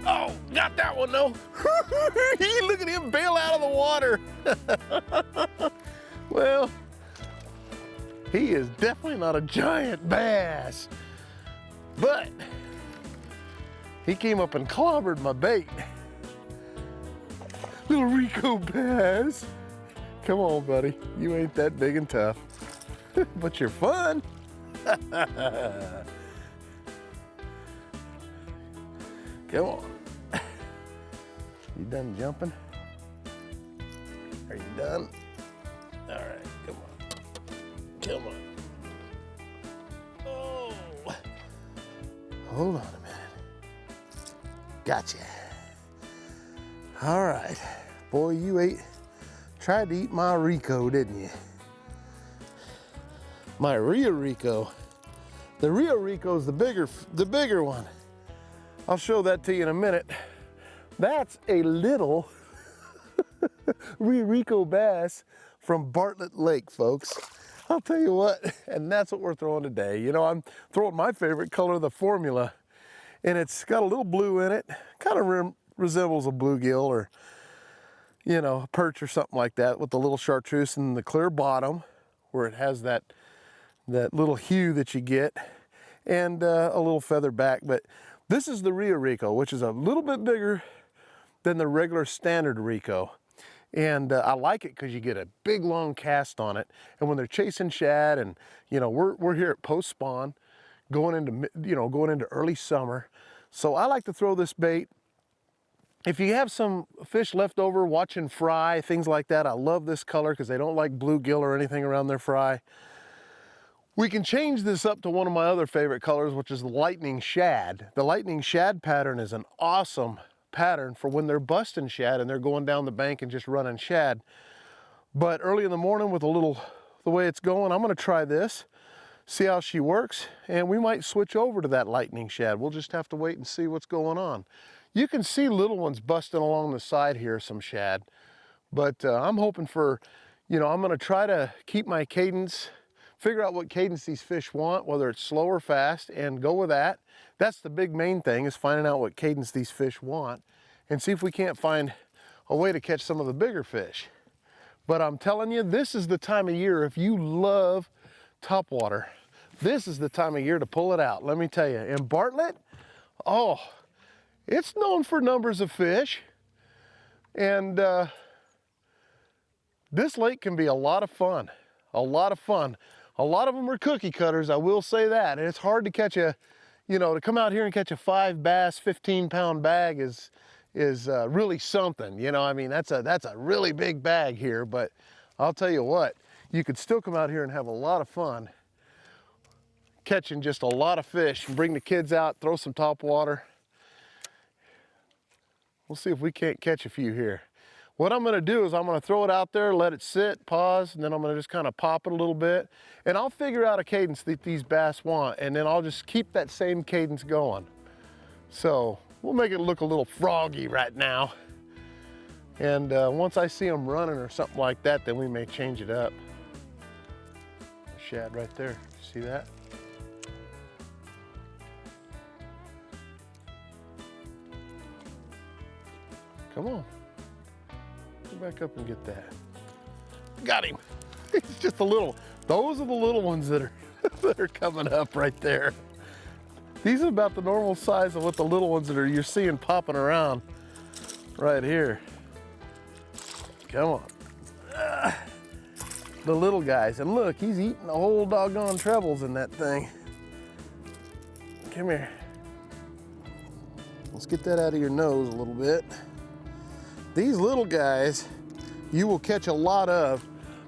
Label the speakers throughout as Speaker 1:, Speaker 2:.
Speaker 1: Oh, got that one though. Look at him bail out of the water. Well, he is definitely not a giant bass, but he came up and clobbered my bait. Little Rico bass. Come on, buddy. You ain't that big and tough, but you're fun. Come on. You done jumping? Are you done? All right, come on. Come on. Oh. Hold on a minute. Gotcha. All right. Boy, you tried to eat my Rico, didn't you? My Rio Rico. The Rio Rico's the bigger one. I'll show that to you in a minute. That's a little Rio Rico bass from Bartlett Lake, folks. I'll tell you what, and that's what we're throwing today. You know, I'm throwing my favorite color, the formula, and it's got a little blue in it. Kind of resembles a bluegill or, you know, a perch or something like that, with the little chartreuse and the clear bottom where it has that little hue that you get, and a little feather back. But this is the Rio Rico, which is a little bit bigger than the regular standard Rico. And I like it because you get a big long cast on it. And when they're chasing shad, and you know, we're here at post spawn, going into early summer. So I like to throw this bait. If you have some fish left over watching fry, things like that, I love this color because they don't like bluegill or anything around their fry. We can change this up to one of my other favorite colors, which is the lightning shad. The lightning shad pattern is an awesome pattern for when they're busting shad and they're going down the bank and just running shad. But early in the morning with the way it's going, I'm gonna try this, see how she works, and we might switch over to that lightning shad. We'll just have to wait and see what's going on. You can see little ones busting along the side here, some shad, but I'm hoping for, you know, I'm gonna try to keep my cadence, figure out what cadence these fish want, whether it's slow or fast, and go with that. That's the big main thing, is finding out what cadence these fish want, and see if we can't find a way to catch some of the bigger fish. But I'm telling you, this is the time of year, if you love topwater, this is the time of year to pull it out. Let me tell you, in Bartlett, oh, it's known for numbers of fish. And this lake can be a lot of fun, a lot of fun. A lot of them are cookie cutters, I will say that. And it's hard to catch to come out here and catch a 5 bass, 15-pound bag is really something. You know, I mean, that's a really big bag here, but I'll tell you what, you could still come out here and have a lot of fun catching just a lot of fish, and bring the kids out, throw some topwater. We'll see if we can't catch a few here. What I'm gonna do is I'm gonna throw it out there, let it sit, pause, and then I'm gonna just kind of pop it a little bit, and I'll figure out a cadence that these bass want, and then I'll just keep that same cadence going. So we'll make it look a little froggy right now. And once I see them running or something like that, then we may change it up. Shad right there, see that? Come on. Back up and get that. Got him. It's just a little, those are the little ones that are coming up right there. These are about the normal size of what the little ones that you're seeing popping around right here. Come on. The little guys, and look, he's eating the whole doggone trebles in that thing. Come here. Let's get that out of your nose a little bit. These little guys, you will catch a lot of.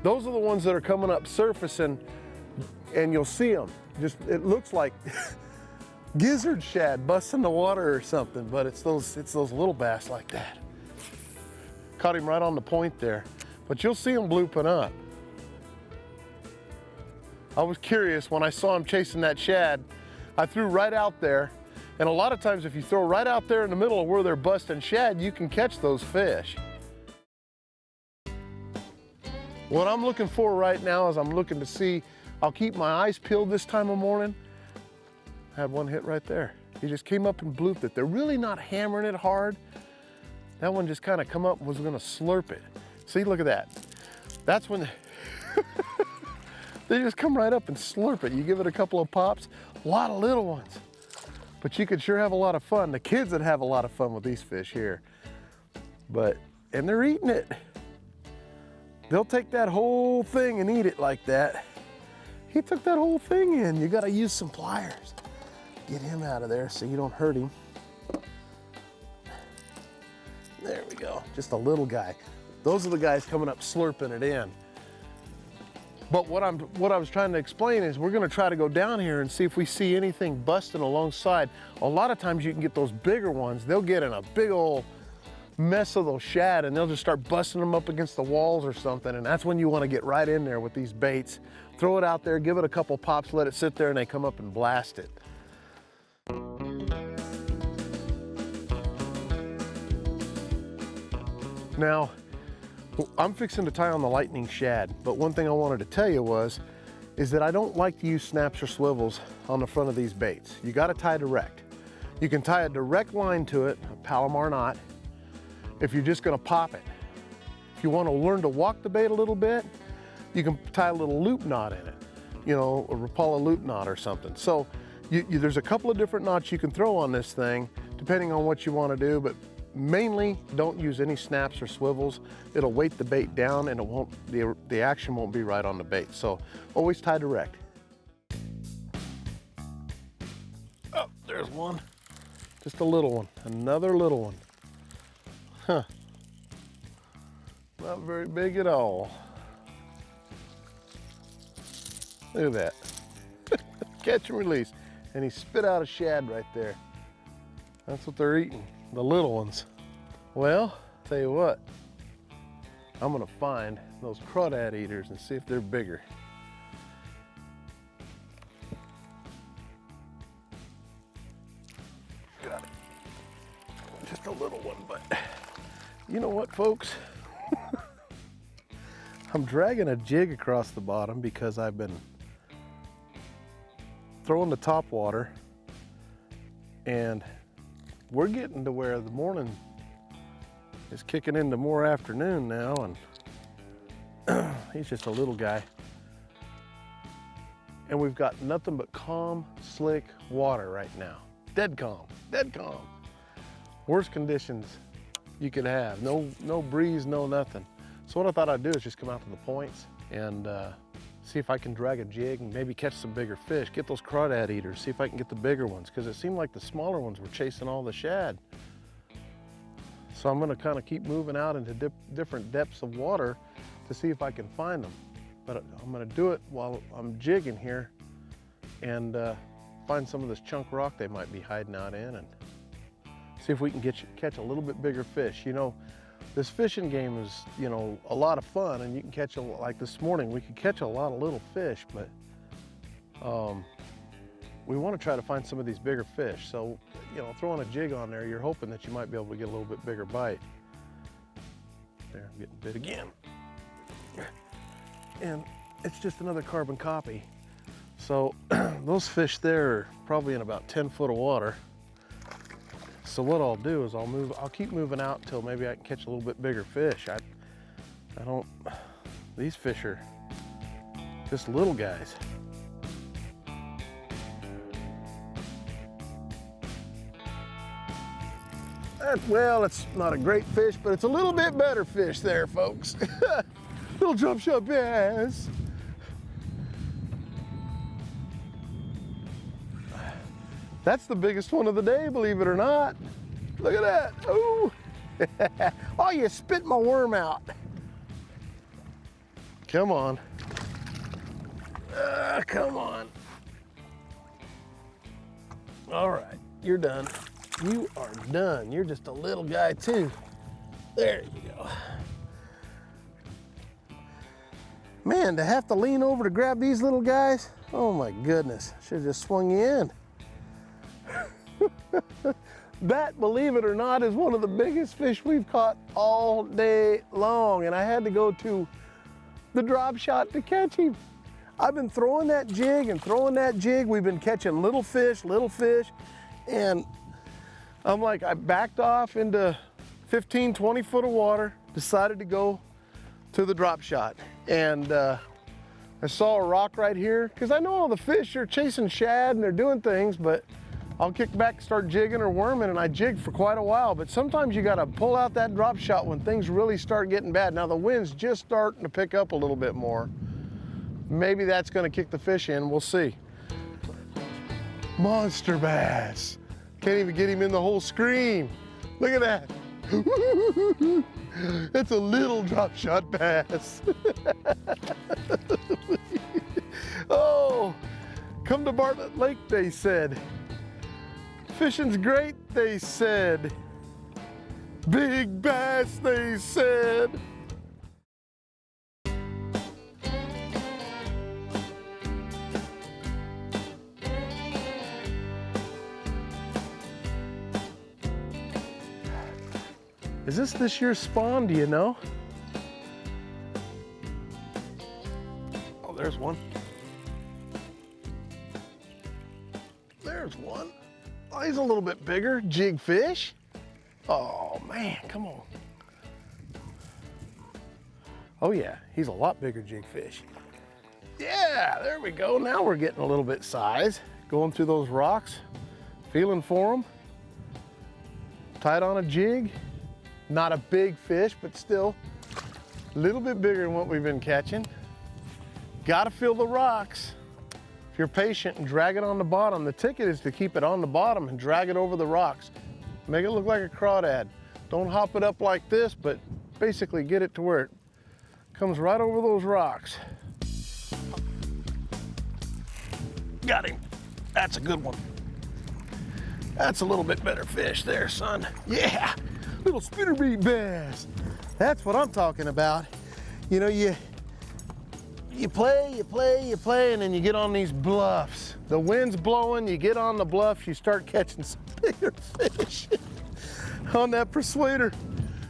Speaker 1: Those are the ones that are coming up surfacing, and you'll see them. Just, it looks like gizzard shad busting the water or something, but it's those little bass like that. Caught him right on the point there, but you'll see them blooping up. I was curious when I saw him chasing that shad. I threw right out there. And a lot of times if you throw right out there in the middle of where they're busting shad, you can catch those fish. What I'm looking for right now is I'm looking to see, I'll keep my eyes peeled this time of morning. I had one hit right there. He just came up and blooped it. They're really not hammering it hard. That one just kind of come up and was gonna slurp it. See, look at that. That's when they just come right up and slurp it. You give it a couple of pops, a lot of little ones. But you could sure have a lot of fun. The kids would have a lot of fun with these fish here. And they're eating it. They'll take that whole thing and eat it like that. He took that whole thing in. You gotta use some pliers. Get him out of there so you don't hurt him. There we go, just a little guy. Those are the guys coming up slurping it in. But what I was trying to explain is we're gonna try to go down here and see if we see anything busting alongside. A lot of times you can get those bigger ones. They'll get in a big old mess of those shad and they'll just start busting them up against the walls or something. And that's when you wanna get right in there with these baits. Throw it out there, give it a couple pops, let it sit there, and they come up and blast it. Now, I'm fixing to tie on the lightning shad, but one thing I wanted to tell you is that I don't like to use snaps or swivels on the front of these baits. You gotta tie direct. You can tie a direct line to it, a Palomar knot, if you're just gonna pop it. If you wanna learn to walk the bait a little bit, you can tie a little loop knot in it, you know, a Rapala loop knot or something. So there's a couple of different knots you can throw on this thing, depending on what you wanna do, but mainly don't use any snaps or swivels. It'll weight the bait down and the action won't be right on the bait. So always tie direct. Oh, there's one. Just a little one, another little one. Huh, not very big at all. Look at that. Catch and release. And he spit out a shad right there. That's what they're eating, the little ones. Well, tell you what, I'm gonna find those crawdad eaters and see if they're bigger. Got it. Just a little one, but you know what, folks? I'm dragging a jig across the bottom because I've been throwing the top water, and we're getting to where the morning is kicking into more afternoon now, and he's just a little guy. And we've got nothing but calm, slick water right now. Dead calm, dead calm. Worst conditions you could have. No breeze, no nothing. So what I thought I'd do is just come out to the points and see if I can drag a jig and maybe catch some bigger fish, get those crawdad eaters, see if I can get the bigger ones, because it seemed like the smaller ones were chasing all the shad. So I'm gonna kind of keep moving out into different depths of water to see if I can find them. But I'm gonna do it while I'm jigging here and find some of this chunk rock they might be hiding out in and see if we can catch a little bit bigger fish. You know, this fishing game is, you know, a lot of fun, and you can catch, like this morning, we could catch a lot of little fish, but we want to try to find some of these bigger fish. So, you know, throwing a jig on there, you're hoping that you might be able to get a little bit bigger bite. There, I'm getting bit again. And it's just another carbon copy. So those fish there are probably in about 10 foot of water. So what I'll do is I'll keep moving out until maybe I can catch a little bit bigger fish. These fish are just little guys. Well, it's not a great fish, but it's a little bit better fish there, folks. Little drop shot bass. That's the biggest one of the day, believe it or not. Look at that. Oh, oh, you spit my worm out. Come on. Come on. All right, you're done. You are done. You're just a little guy too. There you go. Man, to have to lean over to grab these little guys, oh my goodness, should have just swung you in. That, believe it or not, is one of the biggest fish we've caught all day long, and I had to go to the drop shot to catch him. I've been throwing that jig and throwing that jig. We've been catching little fish, And I'm like, I backed off into 15, 20 foot of water, decided to go to the drop shot. And I saw a rock right here, because I know all the fish are chasing shad and they're doing things, but I'll kick back, start jigging or worming, and I jig for quite a while. But sometimes you gotta pull out that drop shot when things really start getting bad. Now the wind's just starting to pick up a little bit more. Maybe that's gonna kick the fish in, we'll see. Monster bass. Can't even get him in the whole screen. Look at that. It's a little drop shot bass. Oh, come to Bartlett Lake, they said. Fishing's great, they said. Big bass, they said. Is this year's spawn, do you know? Oh, there's one. There's one. Oh, he's a little bit bigger, jig fish. Oh man, come on. Oh yeah, he's a lot bigger jig fish. Yeah, there we go. Now we're getting a little bit size. Going through those rocks, feeling for them. Tied on a jig. Not a big fish, but still a little bit bigger than what we've been catching. Gotta feel the rocks. If you're patient and drag it on the bottom, the ticket is to keep it on the bottom and drag it over the rocks. Make it look like a crawdad. Don't hop it up like this, but basically get it to where it comes right over those rocks. Got him. That's a good one. That's a little bit better fish there, son. Yeah. Little spinnerbait bass. That's what I'm talking about. You know, you play, and then you get on these bluffs. The wind's blowing, you get on the bluffs, you start catching some bigger fish on that persuader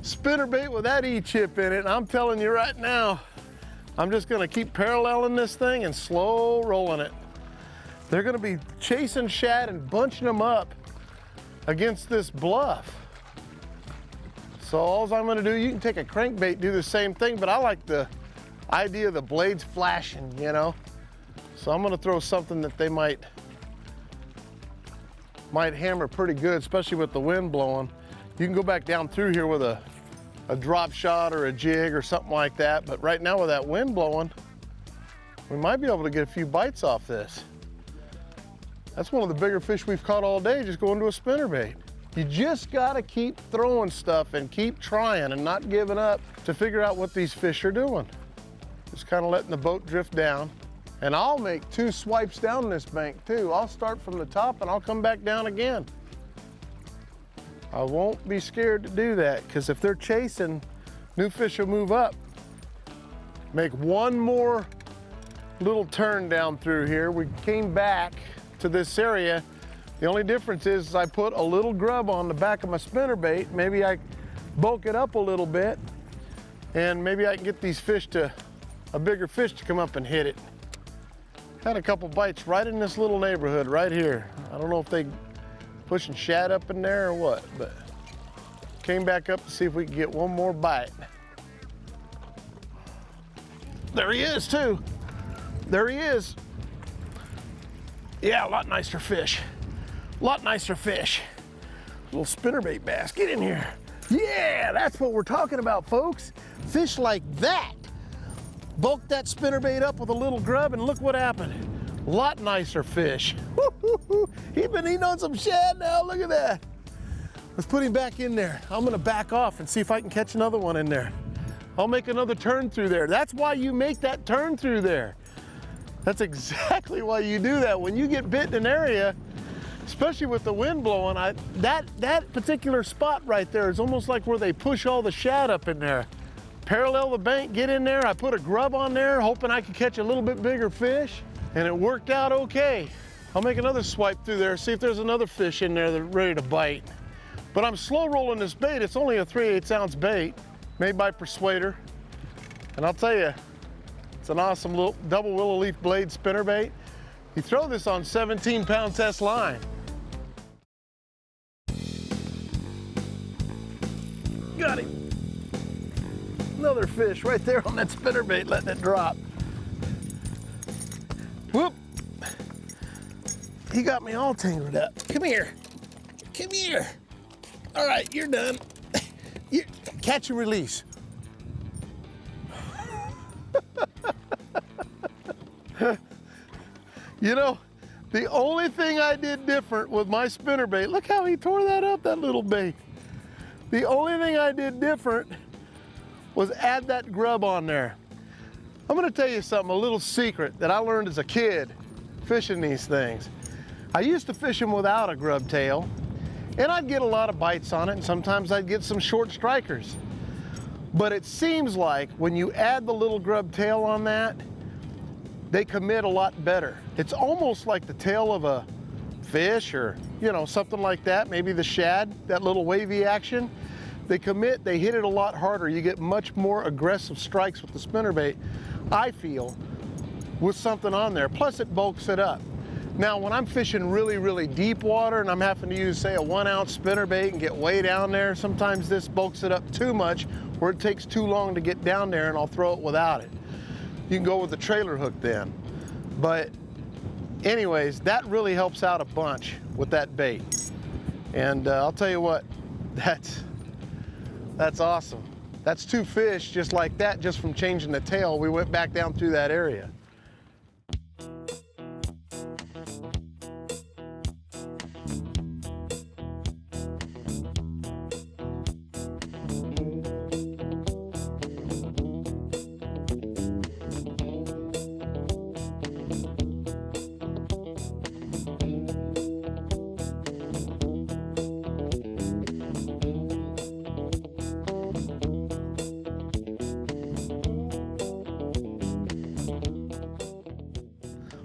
Speaker 1: spinnerbait with that E-chip in it. And I'm telling you right now, I'm just gonna keep paralleling this thing and slow rolling it. They're gonna be chasing shad and bunching them up against this bluff. So all I'm gonna do, you can take a crankbait, do the same thing, but I like the idea of the blades flashing, you know? So I'm gonna throw something that they might hammer pretty good, especially with the wind blowing. You can go back down through here with a drop shot or a jig or something like that, but right now with that wind blowing, we might be able to get a few bites off this. That's one of the bigger fish we've caught all day, just going to a spinnerbait. You just gotta keep throwing stuff and keep trying and not giving up to figure out what these fish are doing. Just kind of letting the boat drift down. And I'll make 2 swipes down this bank too. I'll start from the top and I'll come back down again. I won't be scared to do that, because if they're chasing, new fish will move up. Make one more little turn down through here. We came back to this area. The only difference is I put a little grub on the back of my spinnerbait. Maybe I bulk it up a little bit, and maybe I can get these fish to, a bigger fish to come up and hit it. Had a couple bites right in this little neighborhood right here. I don't know if they pushing shad up in there or what, but came back up to see if we could get one more bite. There he is too. There he is. Yeah, a lot nicer fish. A lot nicer fish. Little spinnerbait bass, get in here. Yeah, that's what we're talking about, folks. Fish like that. Bulk that spinnerbait up with a little grub and look what happened. A lot nicer fish. He's been eating on some shad now, look at that. Let's put him back in there. I'm gonna back off and see if I can catch another one in there. I'll make another turn through there. That's why you make that turn through there. That's exactly why you do that. When you get bit in an area, especially with the wind blowing, that particular spot right there is almost like where they push all the shad up in there. Parallel the bank, get in there. I put a grub on there, hoping I could catch a little bit bigger fish, and it worked out okay. I'll make another swipe through there, see if there's another fish in there that's ready to bite. But I'm slow rolling this bait. It's only a 3/8 ounce bait made by Persuader. And I'll tell you, it's an awesome little double willow leaf blade spinnerbait. You throw this on 17-pound test line. another fish right there on that spinnerbait, letting it drop. Whoop. He got me all tangled up. Come here. Come here. All right, you're done. You, catch and release. You know, the only thing I did different with my spinnerbait, look how he tore that up, that little bait. The only thing I did different was add that grub on there. I'm gonna tell you something, a little secret that I learned as a kid fishing these things. I used to fish them without a grub tail, and I'd get a lot of bites on it, and sometimes I'd get some short strikers. But it seems like when you add the little grub tail on that, they commit a lot better. It's almost like the tail of a fish or, you know, something like that, maybe the shad, that little wavy action. They commit, they hit it a lot harder. You get much more aggressive strikes with the spinnerbait, I feel, with something on there. Plus it bulks it up. Now, when I'm fishing really, really deep water and I'm having to use, say, a 1 ounce spinnerbait and get way down there, sometimes this bulks it up too much where it takes too long to get down there and I'll throw it without it. You can go with the trailer hook then. But anyways, that really helps out a bunch with that bait. And I'll tell you what, that's awesome. That's 2 fish just like that, just from changing the tail. We went back down through that area.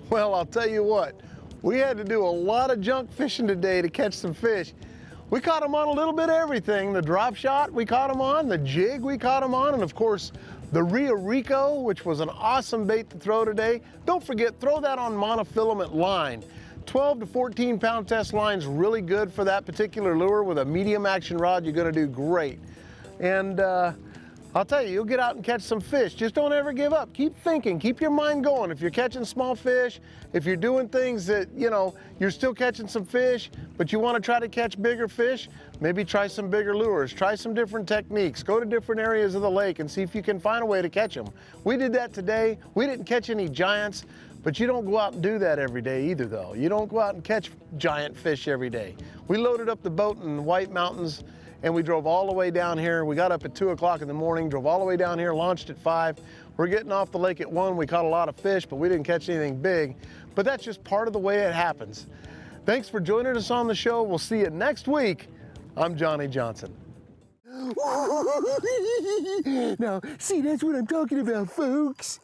Speaker 1: Well, I'll tell you what, we had to do a lot of junk fishing today to catch some fish. We caught them on a little bit of everything. The drop shot we caught them on, the jig we caught them on, and of course, the Rio Rico, which was an awesome bait to throw today. Don't forget, throw that on monofilament line. 12 to 14 pound test line's really good for that particular lure. With a medium action rod, you're gonna do great. And I'll tell you, you'll get out and catch some fish. Just don't ever give up. Keep thinking, keep your mind going. If you're catching small fish, if you're doing things that, you know, you're still catching some fish, but you want to try to catch bigger fish, maybe try some bigger lures, try some different techniques, go to different areas of the lake and see if you can find a way to catch them. We did that today. We didn't catch any giants, but you don't go out and do that every day either though. You don't go out and catch giant fish every day. We loaded up the boat in the White Mountains and we drove all the way down here. We got up at 2 o'clock in the morning, drove all the way down here, launched at 5. We're getting off the lake at 1. We caught a lot of fish, but we didn't catch anything big. But that's just part of the way it happens. Thanks for joining us on the show. We'll see you next week. I'm Johnny Johnson.
Speaker 2: Now, see, that's what I'm talking about, folks.